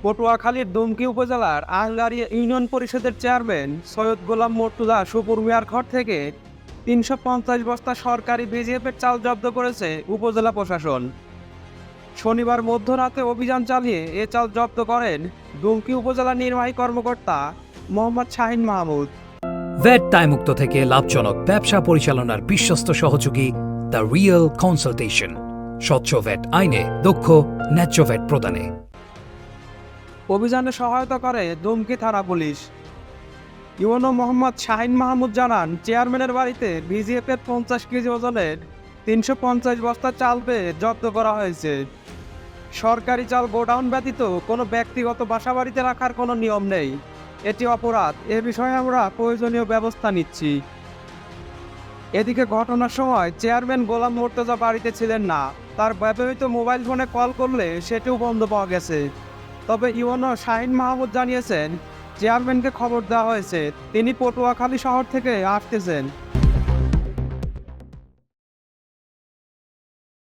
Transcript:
পটুয়াখালীর দুমকি উপজেলার আহলারিয়া ইউনিয়ন পরিষদের চেয়ারম্যান সৈয়দ গোলাম মর্তুজা সুপুর মিয়ার ঘর থেকে ৩৫০ বস্তা সরকারি বিজিএফের চাল জব্দ করেছে উপজেলা প্রশাসন। শনিবার মধ্যরাতে অভিযান চালিয়ে এ চাল জব্দ করেন দুমকি উপজেলা নির্বাহী কর্মকর্তা মোহাম্মদ শাহিন মাহমুদ। ভ্যাট দায়মুক্ত থেকে লাভজনক ব্যবসা পরিচালনার বিশ্বস্ত সহযোগী দ্য রিয়েল কনসালটেশন, স্বচ্ছ ভ্যাট আইনে দক্ষ ন্যায্য ভ্যাট প্রদানে। অভিযানে সহায়তা করে দুমকি থানা পুলিশ। ইউনো মোহাম্মদ শাহিন মাহমুদ জানান, চেয়ারম্যানের বাড়িতে বিজিএফের 50 কেজি ওজনের 350 বস্তা চাল পেয়ে জব্দ করা হয়েছে। সরকারি চাল গোডাউন ব্যতীত কোনো ব্যক্তিগত বাসাবাড়িতে রাখার কোনো নিয়ম নেই, এটি অপরাধ। এ বিষয়ে আমরা প্রয়োজনীয় ব্যবস্থা নিচ্ছি। এদিকে ঘটনার সময় চেয়ারম্যান গোলাম মোর্তজা বাড়িতে ছিলেন না। তার ব্যবহৃত মোবাইল ফোনে কল করলে সেটিও বন্ধ পাওয়া গেছে। তবে ইউনো শাহিন মাহমুদ জানিয়েছেন, চেয়ারম্যানকে খবর দেওয়া হয়েছে, তিনি পটুয়াখালী শহর থেকে আসতেছেন।